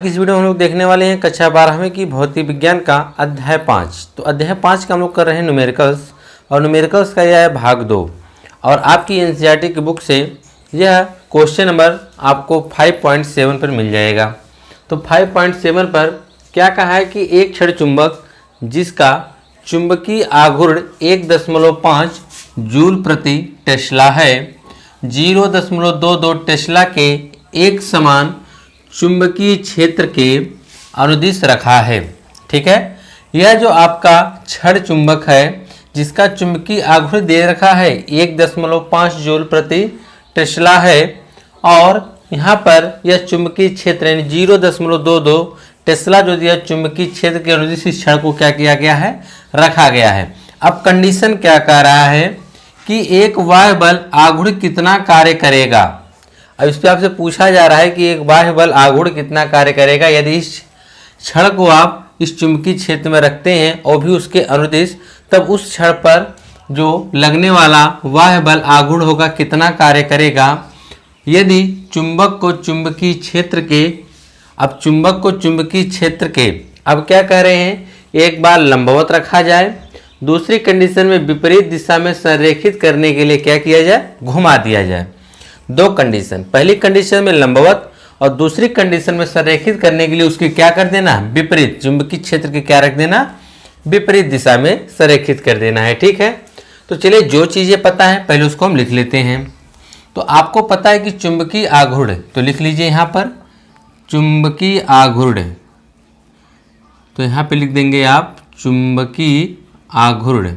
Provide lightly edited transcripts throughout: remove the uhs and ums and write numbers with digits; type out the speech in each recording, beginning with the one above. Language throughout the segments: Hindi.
इस वीडियो में हम लोग देखने वाले हैं कक्षा 12वीं की भौतिक विज्ञान का अध्याय 5। तो अध्याय 5 का हम लोग कर रहे हैं न्यूमेरिकल्स, और न्यूमेरिकल्स का यह है भाग 2। और आपकी एनसीईआरटी की बुक से यह क्वेश्चन नंबर आपको 5.7 पर मिल जाएगा। तो 5.7 पर क्या कहा है कि एक क्षण चुंबक जिसका चुंबकीय आघूर्ण 1.5 जूल प्रति टेस्ला है, 0.22 टेस्ला के एक समान चुंबकीय क्षेत्र के अनुदिश रखा है। ठीक है, यह जो आपका क्षण चुंबक है जिसका चुंबकीय आघूर्ण दे रखा है 1.5 जूल प्रति टेस्ला है, और यहाँ पर यह चुंबकीय क्षेत्र यानी 0.22 टेस्ला जो दिया चुंबकीय क्षेत्र के अनुदिश इस क्षण को क्या किया गया है, रखा गया है। अब कंडीशन क्या कह रहा है कि एक बाह्य बल आघूर्ण कितना कार्य करेगा। अब इस पर आपसे पूछा जा रहा है कि एक बाह्य बल आघूर्ण कितना कार्य करेगा यदि इस क्षण को आप इस चुंबकीय क्षेत्र में रखते हैं और भी उसके अनुदिश, तब उस क्षण पर जो लगने वाला बाह्य बल आघूर्ण होगा कितना कार्य करेगा। यदि चुंबक को चुंबकीय क्षेत्र के अब क्या कह रहे हैं, एक बार लंबवत रखा जाए, दूसरी कंडीशन में विपरीत दिशा में संरेखित करने के लिए क्या किया जाए, घुमा दिया जाए। दो कंडीशन, पहली कंडीशन में लंबवत और दूसरी कंडीशन में संरेखित करने के लिए उसके क्या कर देना, विपरीत चुंबकीय क्षेत्र के क्या रख देना, विपरीत दिशा में संरेखित कर देना है। ठीक है, तो चलिए जो चीज़ें पता है पहले उसको हम लिख लेते हैं। तो आपको पता है कि चुंबकीय आघूर्ण, तो लिख लीजिए यहाँ पर चुंबकीय आघूर्ण, तो यहाँ पे लिख देंगे आप चुंबकीय आघूर्ण।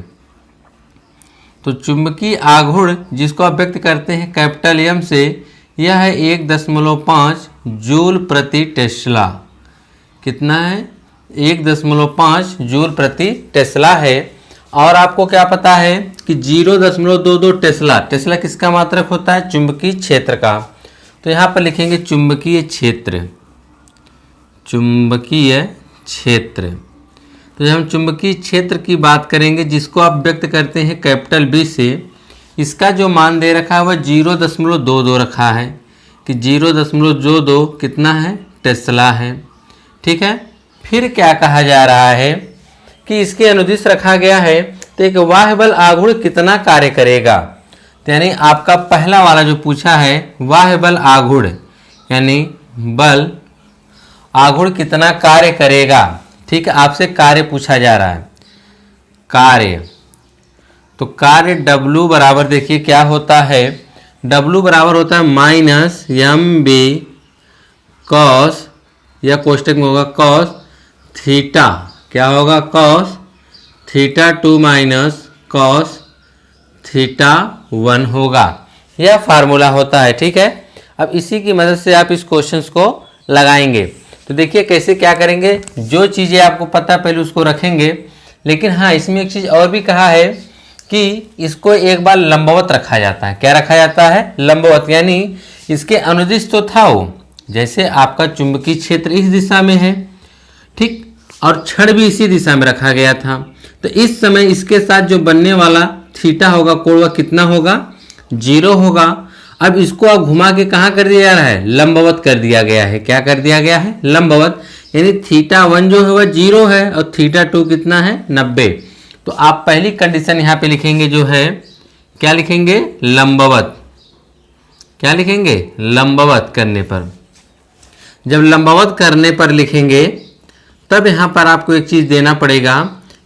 तो चुंबकीय आघूर्ण जिसको आप व्यक्त करते हैं कैपिटल एम से, यह है 1.5 जूल प्रति टेस्ला। कितना है, 1.5 जूल प्रति टेस्ला है। और आपको क्या पता है कि 0.22 टेस्ला, टेस्ला किसका मात्रक होता है, चुंबकीय क्षेत्र का। तो यहाँ पर लिखेंगे चुंबकीय क्षेत्र, चुंबकीय क्षेत्र। तो जब हम चुंबकीय क्षेत्र की बात करेंगे जिसको आप व्यक्त करते हैं कैपिटल बी से, इसका जो मान दे रखा है वह 0.22 रखा है कि 0.22 कितना है, टेस्ला है। ठीक है, फिर क्या कहा जा रहा है कि इसके अनुदिश रखा गया है, तो एक बाह्य बल आघूर्ण कितना कार्य करेगा। तो यानी आपका पहला वाला जो पूछा है बाह्य बल आघूर्ण, यानी बल आघूर्ण कितना कार्य करेगा। ठीक है, आपसे कार्य पूछा जा रहा है, कार्य। तो कार्य W बराबर देखिए क्या होता है, W बराबर होता है -mb cos, या कोष्टक में होगा cos थीटा, क्या होगा cos theta 2 minus cos theta 1 होगा। यह फार्मूला होता है। ठीक है, अब इसी की मदद से आप इस क्वेश्चंस को लगाएंगे। तो देखिए कैसे क्या करेंगे, जो चीज़ें आपको पता पहले उसको रखेंगे। लेकिन हाँ, इसमें एक चीज़ और भी कहा है कि इसको एक बार लंबवत रखा जाता है। क्या रखा जाता है, लंबवत, यानी इसके अनुदिश तो था वो, जैसे आपका चुंबकीय क्षेत्र इस दिशा में है, ठीक, और क्षण भी इसी दिशा में रखा गया था। तो इस समय इसके साथ जो बनने वाला थीटा होगा, कोण, वह कितना होगा, 0 होगा। अब इसको आप घुमा के कहाँ कर दिया जा रहा है, लंबवत कर दिया गया है। क्या कर दिया गया है, लंबवत, यानी थीटा 1 जो है वह 0 है और थीटा 2 कितना है, 90। तो आप पहली कंडीशन यहाँ पे लिखेंगे जो है, क्या लिखेंगे, लंबवत। क्या लिखेंगे, लंबवत करने पर। जब लंबवत करने पर लिखेंगे तब यहाँ पर आपको एक चीज़ देना पड़ेगा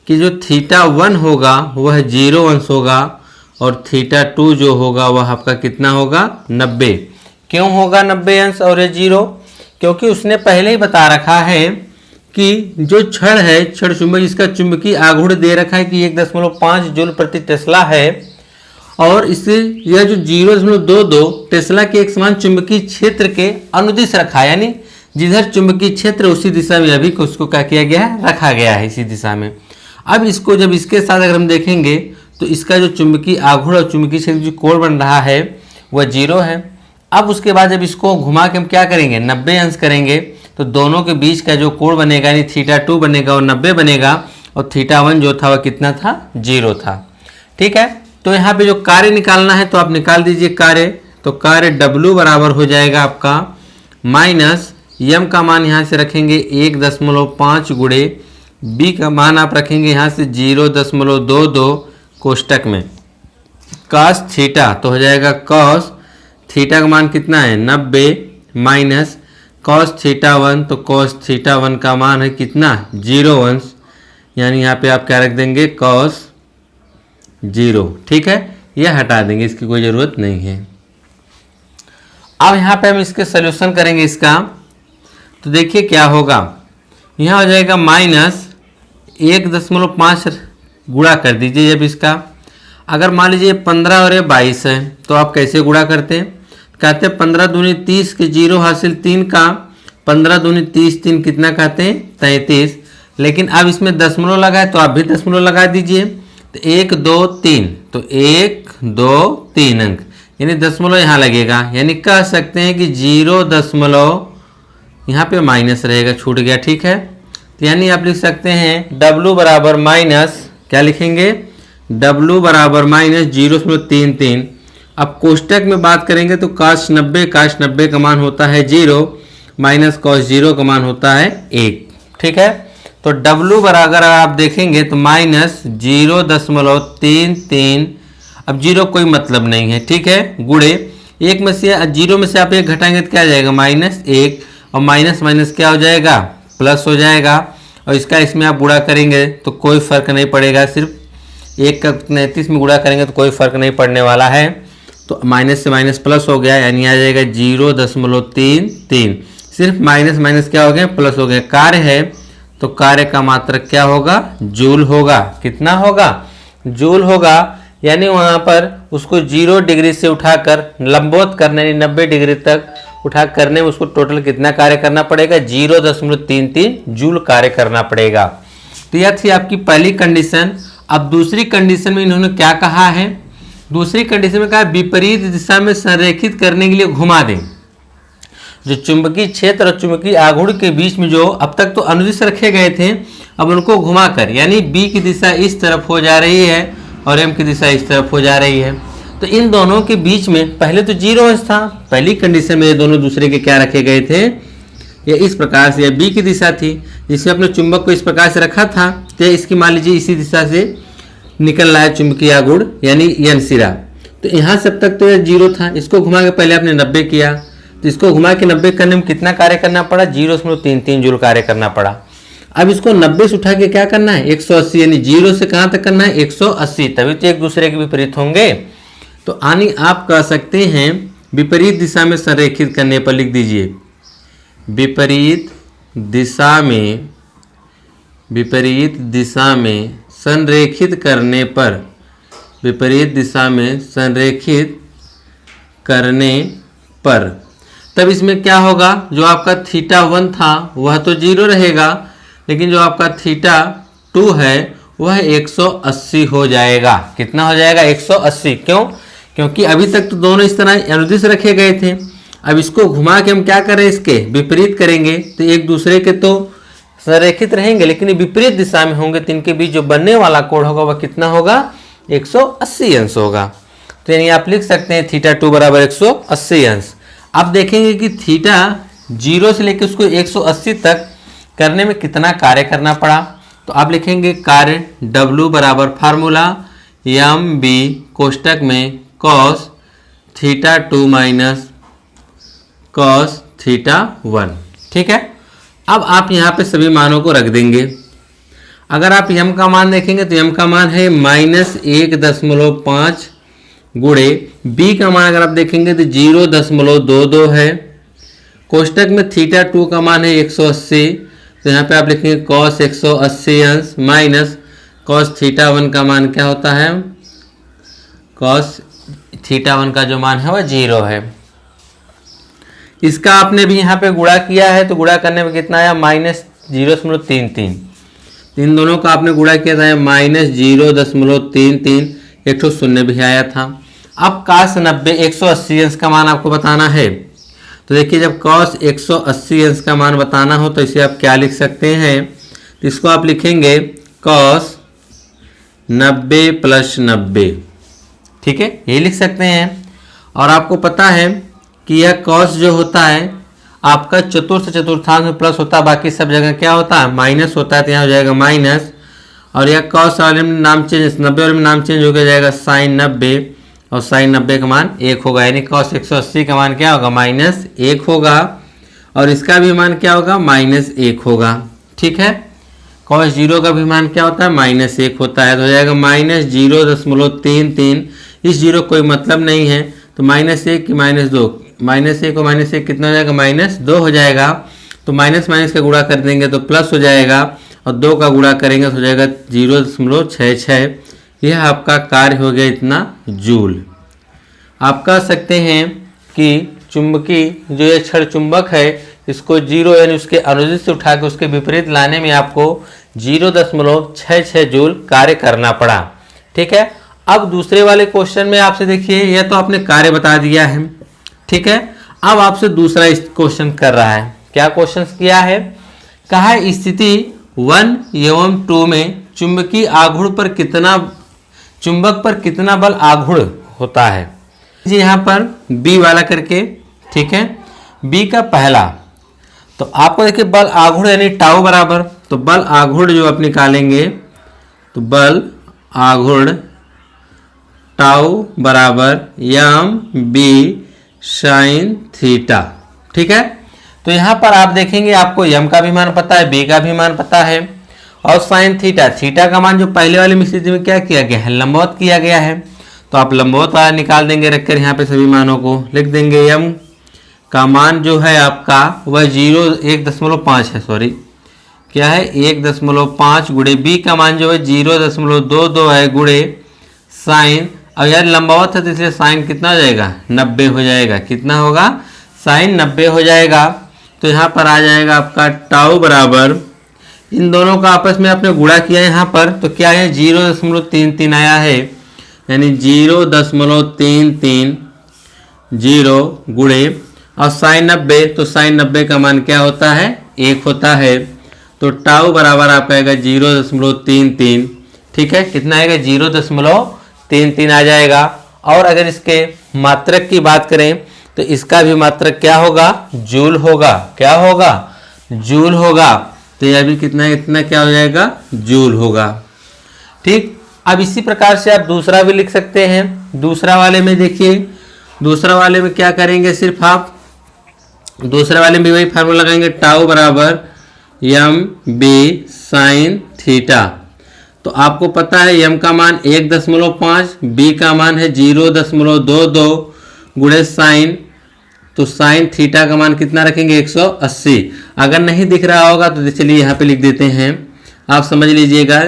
कि जो थीटा 1 होगा वह 0 अंश होगा और थीटा 2 जो होगा वह आपका कितना होगा, 90। क्यों होगा 90 अंश और ये 0, क्योंकि उसने पहले ही बता रखा है कि जो क्षण है, क्षण चुंबक इसका चुंबकीय आघूर्ण दे रखा है कि 1.5 जूल प्रति टेस्ला है, और इससे यह जो 0.22 टेस्ला के एक समान चुंबकीय क्षेत्र के अनुदिश रखा है, यानी जिधर चुंबकीय क्षेत्र उसी दिशा में अभी उसको क्या किया गया है, रखा गया है इसी दिशा में। अब इसको जब इसके साथ अगर हम देखेंगे तो इसका जो चुंबकीय आघूर्ण और चुंबकीय क्षेत्र जो कोण बन रहा है वह 0 है। अब उसके बाद जब इसको घुमा के हम क्या करेंगे, 90 अंश करेंगे, तो दोनों के बीच का जो कोण बनेगा यानी थीटा 2 बनेगा और 90 बनेगा, और थीटा 1 जो था वह कितना था, 0 था। ठीक है, तो यहाँ पे जो कार्य निकालना है तो आप निकाल दीजिए कार्य। तो कार्य W बराबर हो जाएगा आपका यम का मान यहाँ से रखेंगे 1.5 गुणे बी का मान आप रखेंगे यहाँ से 0.22 कोष्टक में कॉस थीटा, तो हो जाएगा कॉस थीटा का मान कितना है 90 माइनस कॉस थीटा 1, तो कॉस थीटा 1 का मान है कितना 0 यानी यहाँ पे आप क्या रख देंगे कॉस 0। ठीक है, यह हटा देंगे, इसकी कोई ज़रूरत नहीं है। अब यहाँ पे हम इसके सॉल्यूशन करेंगे इसका, तो देखिए क्या होगा, यहाँ हो जाएगा माइनस 1.5 गुणा कर दीजिए। जब इसका अगर मान लीजिए 15 और ये 22 है तो आप कैसे गुणा करते हैं, कहते हैं 15 दूनी 30 के 0 हासिल 3 का 15 दूनी 30 3 कितना कहते हैं 33, लेकिन अब इसमें दशमलव लगाए तो आप भी दशमलव लगा दीजिए, तो 1 2 3, तो 1 2 3 अंक यानी दशमलव यहाँ लगेगा, यानी कह सकते हैं कि 0 यहाँ पे माइनस रहेगा, छूट गया। ठीक है, तो यानी आप लिख सकते हैं W बराबर माइनस क्या लिखेंगे W बराबर माइनस 0.33। अब कोष्टक में बात करेंगे तो cos 90 का मान होता है 0 माइनस cos 0 का मान होता है 1। ठीक है, तो W बराबर आप देखेंगे तो माइनस 0.33, अब 0 कोई मतलब नहीं है। ठीक है, गुणे 1 में से 0 में से आप 1 घटाएंगे तो क्या आ जाएगा -1, और माइनस माइनस क्या हो जाएगा प्लस हो जाएगा, और इसका इसमें आप गुणा करेंगे तो कोई फर्क नहीं पड़ेगा, सिर्फ 1 का 33 में गुणा करेंगे तो कोई फर्क नहीं पड़ने वाला है, तो माइनस से माइनस प्लस हो गया, यानी आ जाएगा 0.33, सिर्फ माइनस माइनस क्या हो गया प्लस हो गया। कार्य है तो कार्य का मात्रक क्या होगा जूल होगा, कितना होगा जूल होगा, यानी वहाँ पर उसको 0 डिग्री से उठाकर लंबवत करने 90 डिग्री तक उठा करने में उसको टोटल कितना कार्य करना पड़ेगा 0.33 जूल कार्य करना पड़ेगा। तो यह थी आपकी पहली कंडीशन। अब दूसरी कंडीशन में इन्होंने क्या कहा है, दूसरी कंडीशन में कहा विपरीत दिशा में संरेखित करने के लिए घुमा दें। जो चुंबकीय क्षेत्र और चुंबकीय आघूर्ण के बीच में जो अब तक तो अनुदिश रखे गए थे, अब उनको घुमाकर यानी बी की दिशा इस तरफ हो जा रही है और एम की दिशा इस तरफ हो जा रही है, तो इन दोनों के बीच में पहले तो 0 अंश था, पहली कंडीशन में ये दोनों दूसरे के क्या रखे गए थे, ये इस प्रकार से, बी की दिशा थी जिसमें अपने चुंबक को इस प्रकार से रखा था, तो इसकी मान लीजिए इसी दिशा से निकल रहा है चुंबकीय आघूर्ण यानी एन सिरा, तो यहाँ से अब तक तो ये 0 था, इसको घुमा के पहले आपने 90 किया, तो इसको घुमा के 90 करने में कितना कार्य करना पड़ा 0.33 जूल कार्य करना पड़ा। अब इसको 90 से उठा के क्या करना है 180, यानी 0 से कहाँ तक करना है 180, तभी तो एक दूसरे के विपरीत होंगे। तो यानी आप कह सकते हैं विपरीत दिशा में संरेखित करने पर लिख दीजिए विपरीत दिशा में संरेखित करने पर, विपरीत दिशा में संरेखित करने पर, तब इसमें क्या होगा जो आपका θ1 था वह तो 0 रहेगा, लेकिन जो आपका θ2 है वह 180 हो जाएगा। कितना हो जाएगा 180, क्यों, क्योंकि अभी तक तो दोनों इस तरह अनुदिश रखे गए थे, अब इसको घुमा के हम क्या करें इसके विपरीत करेंगे, तो एक दूसरे के तो संरेखित रहेंगे लेकिन विपरीत दिशा में होंगे, तो इनके बीच जो बनने वाला कोण होगा वह कितना होगा 180 अंश होगा। तो यानी आप लिख सकते हैं θ2 बराबर 180 अंश। आप देखेंगे कि थीटा 0 से लेकर उसको 180 तक करने में कितना कार्य करना पड़ा, तो आप लिखेंगे कार्य W बराबर फार्मूला MB कोष्टक में cos θ2 माइनस cos θ1। ठीक है, अब आप यहाँ पे सभी मानों को रख देंगे। अगर आप m का मान देखेंगे तो m का मान है -1.5 गुणे b का मान अगर आप देखेंगे तो 0.22 है, कोष्टक में θ2 का मान है 180, तो यहाँ पे आप लिखेंगे cos 180 अंश माइनस cos θ1 का मान क्या होता है, cos θ1 का जो मान है वह 0 है। इसका आपने भी यहाँ पे गुणा किया है, तो गुणा करने में कितना आया -0.33, इन दोनों का आपने गुणा किया था -0.33, एक तो शून्य भी आया था। अब cos 90 180 अंश का मान आपको बताना है, तो देखिए जब cos 180 अंश का मान बताना हो तो इसे आप क्या लिख सकते हैं, तो इसको आप लिखेंगे cos 90 + 90। ठीक है, यही लिख सकते हैं। और आपको पता है कि यह cos जो होता है आपका चतुर्थ चतुर्थांश में प्लस होता है, बाकी सब जगह क्या होता है माइनस होता है, तो यहाँ हो जाएगा माइनस। और यह कॉस वाले में नाम चेंज, 90 वाले में नाम चेंज हो गया, जाएगा साइन 90, और साइन 90 का मान 1 होगा, यानी कॉस 180 का मान क्या होगा -1 होगा, और इसका भी मान क्या होगा -1 होगा। ठीक है, कॉस 0 का भी मान क्या होता है -1 होता है, तो हो जाएगा -0.33। इस 0 कोई मतलब नहीं है, तो -1 की -2, -1 और -1 कितना हो जाएगा -2 हो जाएगा, तो माइनस माइनस का गुणा कर देंगे तो प्लस हो जाएगा, और 2 का गुणा करेंगे तो हो जाएगा 0.66। यह आपका कार्य हो गया इतना जूल। आप कह सकते हैं कि चुंबकी जो ये क्षण चुंबक है इसको 0 यानी उसके अनुदिश से उठा के उसके विपरीत लाने में आपको 0.66 जूल कार्य करना पड़ा। ठीक है, अब दूसरे वाले क्वेश्चन में आपसे देखिए, यह तो आपने कार्य बता दिया है। ठीक है, अब आपसे दूसरा क्वेश्चन कर रहा है। क्या क्वेश्चन किया है, कहा है स्थिति 1 एवं 2 में चुंबकीय आघूर्ण पर कितना, चुंबक पर कितना बल आघूर्ण होता है। जी यहाँ पर बी वाला करके, ठीक है, बी का पहला, तो आपको देखिए बल आघूर्ण यानी टाउ बराबर, तो बल आघूर्ण जो आप निकालेंगे तो बल आघूर्ण टाउ बराबर एम बी साइन थीटा। ठीक है, तो यहाँ पर आप देखेंगे आपको एम का भी मान पता है, बी का भी मान पता है, और साइन थीटा, थीटा का मान जो पहले वाली स्थिति में क्या किया गया है लंबवत किया गया है, तो आप लंबवत वाला निकाल देंगे, रखकर यहाँ पे सभी मानों को लिख देंगे। एम का मान जो है आपका वह 1.5 है, सॉरी क्या है 1.5 गुणे, बी का मान जो है 0.22 है गुणे साइन, अब यार लंबवत है तो इसलिए साइन कितना हो जाएगा 90 हो जाएगा, कितना होगा साइन 90 हो जाएगा। तो यहाँ पर आ जाएगा आपका टाउ बराबर, इन दोनों का आपस में आपने गुणा किया यहाँ पर, तो क्या है 0.33 आया है, यानी 0.330 गुणे और साइन 90, तो साइन 90 का मान क्या होता है 1 होता है, तो टाउ बराबर आपका आएगा 0.33। ठीक है, कितना आएगा 0.33 आ जाएगा। और अगर इसके मात्रक की बात करें तो इसका भी मात्रक क्या होगा जूल होगा, क्या होगा जूल होगा, तो यह भी कितना इतना क्या हो जाएगा जूल होगा। ठीक, अब इसी प्रकार से आप दूसरा भी लिख सकते हैं। दूसरा वाले में देखिए, दूसरा वाले में क्या करेंगे, सिर्फ आप दूसरे वाले में भी वही फार्मूला लगाएंगे, टाउ बराबर एम बी साइन थीटा। तो आपको पता है एम का मान 1.5, बी का मान है 0.22 गुणे साइन, तो साइन थीटा का मान कितना रखेंगे 180। अगर नहीं दिख रहा होगा तो चलिए यहाँ पे लिख देते हैं, आप समझ लीजिएगा।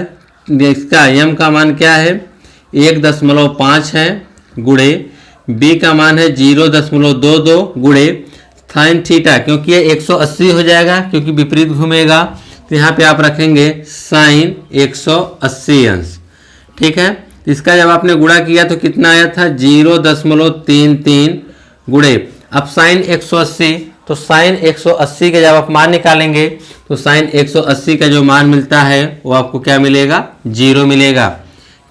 इसका एम का मान क्या है 1.5 है गुणे, बी का मान है 0.22 गुणे साइन थीटा, क्योंकि ये 180 हो जाएगा क्योंकि विपरीत घूमेगा, तो यहाँ पे आप रखेंगे साइन 180 अंश। ठीक है, इसका जब आपने गुणा किया तो कितना आया था 0.33 गुणे, अब साइन 180, तो साइन 180 का जब आप मान निकालेंगे तो साइन 180 का जो मान मिलता है वो आपको क्या मिलेगा 0 मिलेगा।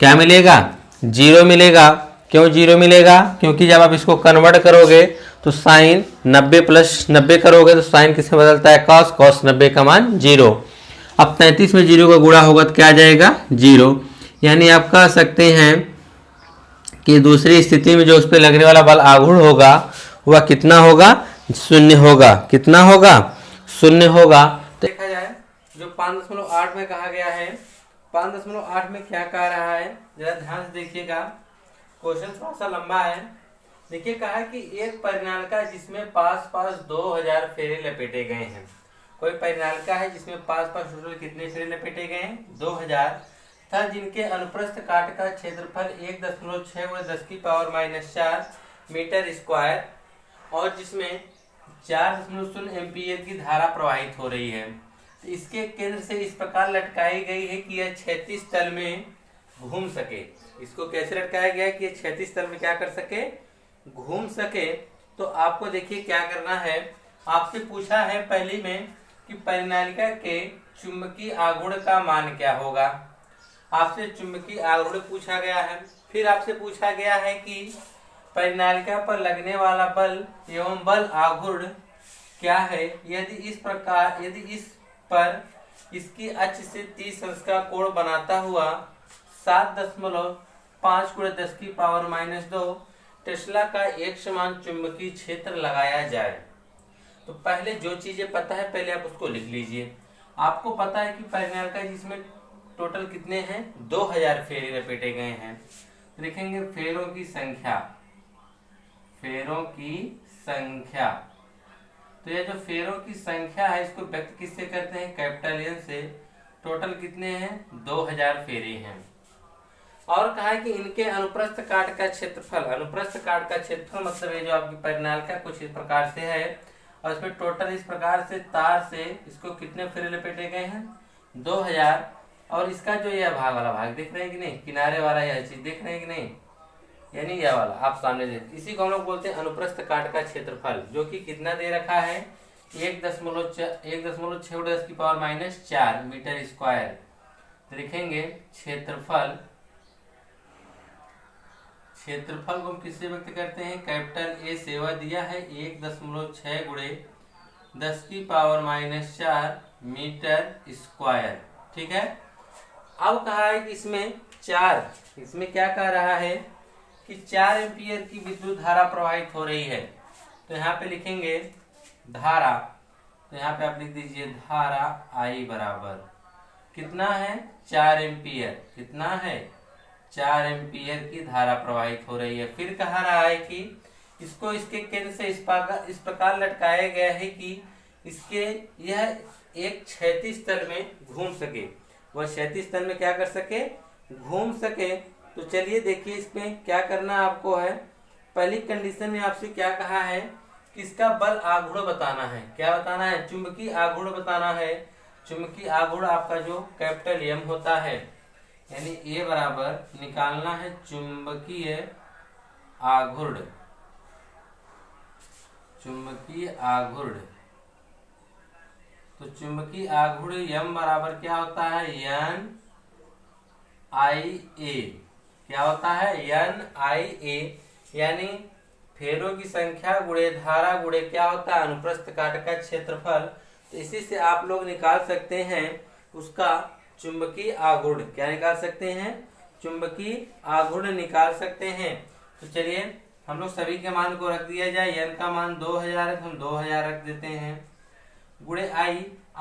क्या मिलेगा 0 मिलेगा। क्यों 0 मिलेगा, क्योंकि जब आप इसको कन्वर्ट करोगे तो साइन 90 प्लस 90 करोगे तो साइन किससे बदलता है कॉस, कॉस 90 का मान 0। अब 33 में 0 का गुणा होगा तो क्या आ जाएगा 0, यानी आप कह सकते हैं कि दूसरी स्थिति में जो उस पर लगने वाला बल आघूर्ण होगा वह कितना होगा 0 होगा, कितना होगा 0 होगा। तो देखा जाए जो 5.8 में कहा गया है, 5.8 में क्या कह रहा है जरा ध्यान से देखिएगा, क्वेश्चन थोड़ा सा लंबा है। देखिए कहा कि एक परिनालिका जिसमें पास पास 2000 फेरे लपेटे गए हैं, कोई परिनालिका है जिसमें पास पास टोटल कितने फेरे लपेटे गए हैं 2000 था, जिनके अनुप्रस्थ काट का क्षेत्रफल 1.6 × 10⁻⁴ मीटर स्क्वायर और जिसमें 4.0 एम्पीयर की धारा प्रवाहित हो रही है। तो इसके केंद्र से इस प्रकार लटकाई गई है कि यह क्षैतिज तल में घूम सके। इसको कैसे लटकाया गया है कि यह क्षैतिज तल में क्या कर सके घूम सके। तो आपको देखिए क्या करना है, आपसे पूछा है पहली में कि परिनालिका के चुंबकीय आघूर्ण का मान क्या होगा, आपसे चुंबकीय आघूर्ण पूछा गया है। फिर आपसे पूछा गया है कि परिनालिका पर लगने वाला बल एवं बल आघूर्ण क्या है, यदि इस पर इसकी अक्ष से 30 अंश का कोण बनाता हुआ 7.5 × 10⁻⁻2 टेस्ला का एक समान चुंबकीय क्षेत्र लगाया जाए। तो पहले जो चीजें पता है पहले आप उसको लिख लीजिए। आपको पता है कि परिणालका जिसमें टोटल कितने हैं, 2000 फेरे लपेटे गए हैं। लिखेंगे फेरों की संख्या। तो यह जो फेरों की संख्या है इसको व्यक्त किससे करते हैं, कैपिटल एन से। टोटल कितने हैं, 2000 फेरे हैं। और कहा है कि इनके अनुप्रस्थ काट का क्षेत्रफल मतलब ये जो आपकी परिणालका कुछ इस प्रकार से है और इसमें टोटल इस प्रकार से तार से इसको कितने फेरे लपेटे गए हैं, 2000। और इसका जो यह भाग वाला भाग देख रहे हैं कि नहीं, किनारे वाला यह चीज देख रहे हैं कि नहीं, यानी यह वाला आप सामने देख, इसी को हम लोग बोलते हैं अनुप्रस्थ काट का क्षेत्रफल, जो कि कितना दे रखा है, 1.6×10⁻⁴ मीटर स्क्वायर। तो लिखेंगे क्षेत्रफल को हम किससे व्यक्त करते हैं, कैपिटल ए से। वह दिया है 1.6 × 10⁻⁴ मीटर स्क्वायर। ठीक है। अब कहा है कि इसमें क्या कह रहा है कि 4 एम्पीयर की विद्युत धारा प्रवाहित हो रही है। तो यहाँ पे लिखेंगे धारा, तो यहाँ पे आप लिख दीजिए धारा I बराबर कितना है, 4 एम्पीयर। कितना है, 4 एम्पीयर की धारा प्रवाहित हो रही है। फिर कहा रहा है कि इसको इसके केंद्र से इस प्रकार लटकाया गया है कि यह एक क्षैतिज तल में घूम सके। वह क्षैतिज तल में क्या कर सके, घूम सके। तो चलिए देखिए इसमें क्या करना आपको है। पहली कंडीशन में आपसे क्या कहा है कि इसका बल आघूर्ण बताना है। क्या बताना है, चुंबकीय आघूर्ण बताना है। चुंबकीय आघूर्ण आपका जो कैपिटल एम होता है, यानी ए बराबर निकालना है चुंबकीय आघूर्ण। तो चुंबकीय आघूर्ण यम बराबर क्या होता है, NIA। क्या होता है, NIA, यानी फेरों की संख्या गुणे धारा गुणे क्या होता है, अनुप्रस्थ काट का क्षेत्रफल। तो इसी से आप लोग निकाल सकते हैं उसका चुंबकीय आघूर्ण। क्या निकाल सकते हैं, चुंबकीय आघूर्ण निकाल सकते हैं। तो चलिए हम लोग सभी के मान को रख दिया जाए। n का मान 2000 है तो हम 2000 रख देते हैं, गुणे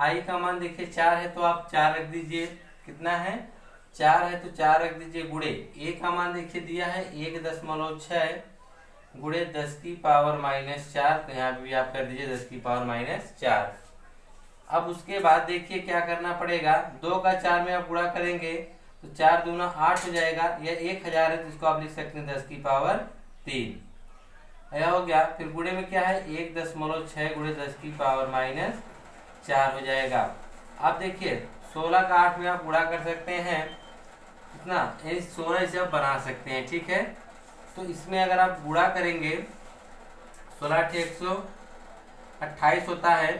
I का मान देखिए 4 है तो आप 4 रख दीजिए। कितना है, 4 है तो 4 रख दीजिए। गुणे A का मान देखिए दिया है 1.6 गुणे 10⁻⁻4। तो यहाँ भी आप कर दीजिए 10⁻⁻4। अब उसके बाद देखिए क्या करना पड़ेगा, 2 का 4 में आप गुणा करेंगे तो 4 दूना 8 हो जाएगा। यह 1000 है तो इसको आप लिख सकते हैं 10⁻3। यह हो गया। फिर गुणे में क्या है, 1.6 गुणे 10⁻4 हो जाएगा। अब देखिए 16 का 8 में आप गुणा कर सकते हैं, कितना, 16 से आप बना सकते हैं। ठीक है। तो इसमें अगर आप गुणा करेंगे 16 × 128 होता है,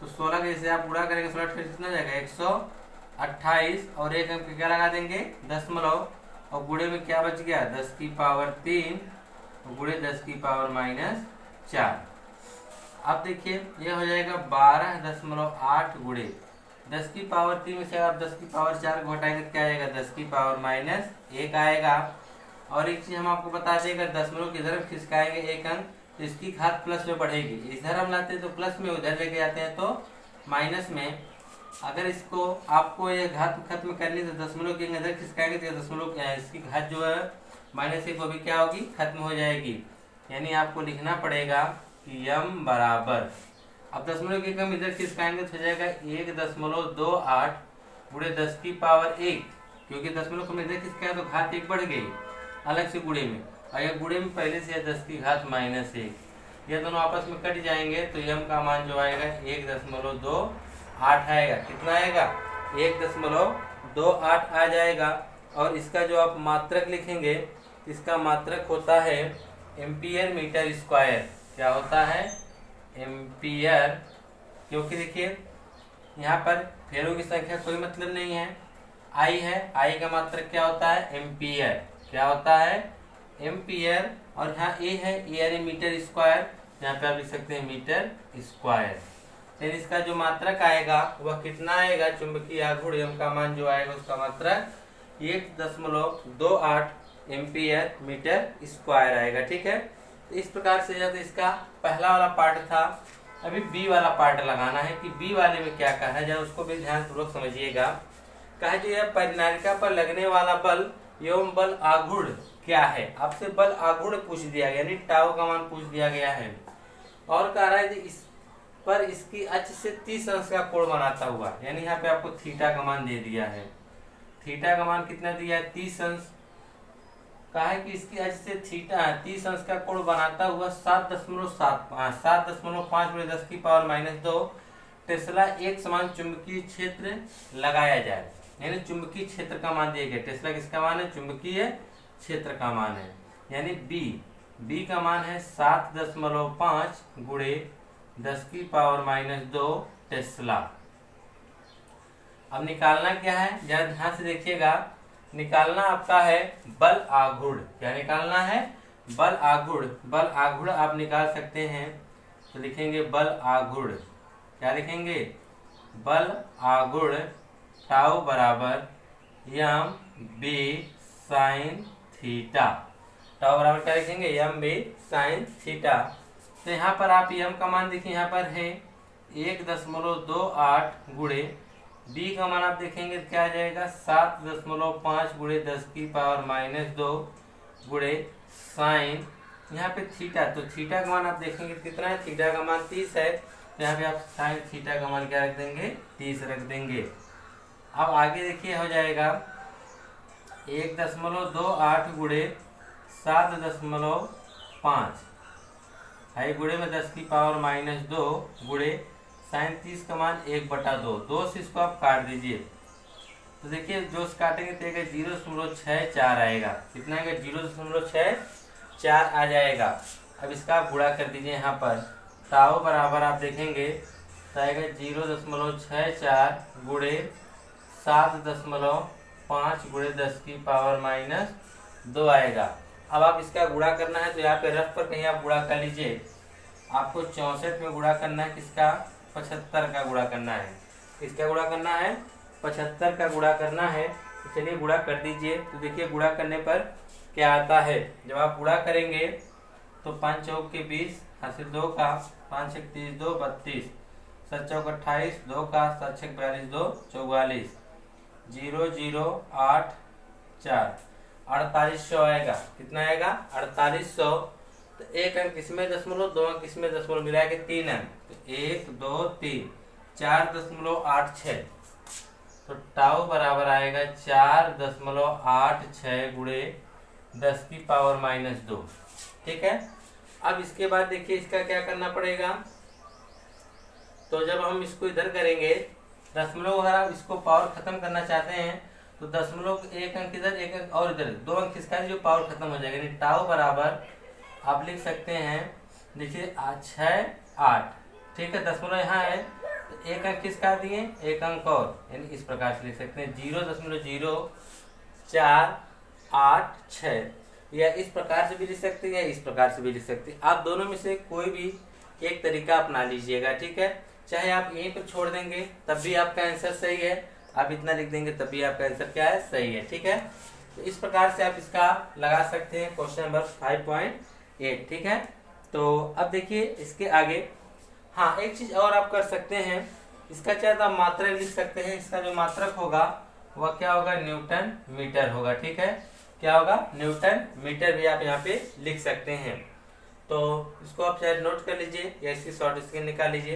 तो 16 के जैसे आप गुणा करेंगे 16 कितना जाएगा, 128। और एक अंक क्या लगा देंगे, दशमलव, और गुणे में क्या बच गया, 10⁻3 गुणे 10⁻4। अब देखिए यह हो जाएगा 12.8 गुणे 10⁻3 में से आप 10⁻4 को हटाएंगे तो क्या आएगा, 10⁻1 आएगा। और एक चीज हम आपको बता दें, अगर दशमलव की तरफ खिसकाएंगे एक अंक तो इसकी घात प्लस में बढ़ेगी। इधर हम लाते हैं तो प्लस में, उधर लेके जाते हैं तो माइनस में। अगर इसको आपको ये घात खत्म करनी तो दशमलव की इधर खिसकाएंगे तो दशमलव इसकी घात जो है -1 वो भी क्या होगी, खत्म हो जाएगी। यानी आपको लिखना पड़ेगा कि यम बराबर, अब दशमलव की कम इधर खिसकाएंगे तो हो जाएगा 1.28 गुणे 10⁻1, क्योंकि दशमलव को इधर खिसकाया तो घात 1 बढ़ गई अलग से गुणे में, और यह गुणे में पहले से 10⁻1। ये दोनों आपस में कट जाएंगे तो यम का मान जो आएगा 1.28 आएगा। कितना आएगा, 1.28 आ जाएगा। और इसका जो आप मात्रक लिखेंगे, इसका मात्रक होता है एम्पियर मीटर स्क्वायर। क्या होता है, एम्पियर, क्योंकि देखिए यहाँ पर फेरों की संख्या कोई मतलब नहीं है, आई है। आई का मात्रक क्या होता है, एम्पियर। क्या होता है, एम्पियर। और यहाँ ए है, ए यानी मीटर स्क्वायर, यहाँ पे आप लिख सकते हैं मीटर स्क्वायर। फिर इसका जो मात्रक आएगा वह कितना आएगा, चुंबकीय आघूर्ण m का मान जो आएगा उसका मात्रक 1.28 एम्पियर मीटर स्क्वायर आएगा। ठीक है, तो इस प्रकार से जब इसका पहला वाला पार्ट था, अभी बी वाला पार्ट लगाना है कि बी वाले में क्या कहा है, जब उसको भी ध्यानपूर्वक समझिएगा। कहा जो यह परिनालिका पर लगने वाला बल एवं बल आघूर्ण क्या है, आपसे बल आघूर्ण पूछ दिया गया, यानी टाउ का मान पूछ दिया गया है। और कह रहा है कि इस पर इसकी अक्ष से 30 अंश का कोण बनाता हुआ, यानी यहाँ पे आपको थीटा का मान दे दिया है। थीटा का मान कितना दिया है, 30 अंश। कहा है कि इसकी अक्ष से थीटा 30 अंश का कोण बनाता हुआ 7.5 × 10⁻² टेस्ला एक समान चुंबकीय क्षेत्र लगाया जाए, यानी चुंबकीय क्षेत्र का मान दिया गया। टेस्ला किसका मान है, चुंबकीय क्षेत्र का मान है, यानी बी का मान है 7.5 × 10⁻² टेस्ला। अब निकालना क्या है, जरा ध्यान से देखिएगा। निकालना आपका है बल आघूर्ण। क्या निकालना है, बल आघूर्ण। बल आघूर्ण आप निकाल सकते हैं, तो लिखेंगे बल आघूर्ण। क्या लिखेंगे, बल आघूर्ण टाउ बराबर m b sin theta. Tau बराबर क्या लिखेंगे, m b sin थीटा। तो यहाँ पर आप m का मान देखिए, यहाँ पर है 1.28 गुणे b का मान आप देखेंगे क्या आ जाएगा 7.5 × 10⁻² गुणे साइन यहाँ पे थीटा। तो थीटा का मान आप देखेंगे कितना है, थीटा का मान 30 है, तो यहाँ पे आप साइन थीटा का मान क्या रख देंगे, 30 रख देंगे। अब आगे देखिए हो जाएगा 1.28 × 7.5 है गुणे में 10⁻² गुणे साइन 30 का मान 1/2। 2 से इसको आप काट दीजिए, तो देखिए जो काटेंगे तो 0.64 आएगा। कितना आएगा, 0.64 आ जाएगा। अब इसका आप गुणा कर दीजिए, यहाँ पर टाउ बराबर आप देखेंगे तो आएगा 0.64 गुणे 7.5 गुणे 10⁻² आएगा। अब आप इसका गुणा करना है, तो यहाँ पे रफ पर कहीं आप गुणा कर लीजिए। आपको 64 में गुणा करना है, किसका, 75 का गुणा करना है। किसका गुणा करना है, 75 का गुणा करना है। तो चलिए गुणा कर दीजिए। तो देखिए गुणा करने पर क्या आता है, जब आप गुणा करेंगे तो 5 चौक के 20, हासिल 2 का, 5 एक 30, 2 32, 7 चौक 28, 2 का, 7 छक 42, 2 44, 0084 4800 आएगा। कितना आएगा, 4800। तो एक अंक किसमें दशमलव, 2 अंक किसमें दशमलव, मिला के 3 अंक, तो 1 2 3 4.86। तो टाउ बराबर आएगा 4.86 गुणे 10⁻²। ठीक है, अब इसके बाद देखिए इसका क्या करना पड़ेगा। तो जब हम इसको इधर करेंगे दशमलव, अगर आप इसको पावर खत्म करना चाहते हैं तो दशमलव एक अंक इधर, एक अंक और इधर, 2 अंक इसका जो पावर खत्म हो जाएगा, यानी टाउ बराबर आप लिख सकते हैं, देखिए 6 8। ठीक है, दशमलव यहाँ है तो एक अंक किसका दिए, एक अंक और, यानी इस प्रकार से लिख सकते हैं 0.0486। या इस प्रकार से भी लिख सकते हैं या इस प्रकार से भी लिख सकते हैं। आप दोनों में से कोई भी एक तरीका अपना लीजिएगा। ठीक है, चाहे आप यहीं पर छोड़ देंगे तब भी आपका आंसर सही है, आप इतना लिख देंगे तब भी आपका आंसर क्या है, सही है। ठीक है, तो इस प्रकार से आप इसका लगा सकते हैं क्वेश्चन नंबर 5.8। ठीक है, तो अब देखिए इसके आगे, हाँ एक चीज और आप कर सकते हैं, इसका चाहे तो आप मात्रक लिख सकते हैं। इसका जो मात्रक होगा वह क्या होगा, न्यूटन मीटर होगा। ठीक है, क्या होगा, न्यूटन मीटर भी आप यहाँ पे लिख सकते हैं। तो इसको आप चाहे नोट कर लीजिए या इसकी शॉर्ट स्क्रीन निकाल लीजिए।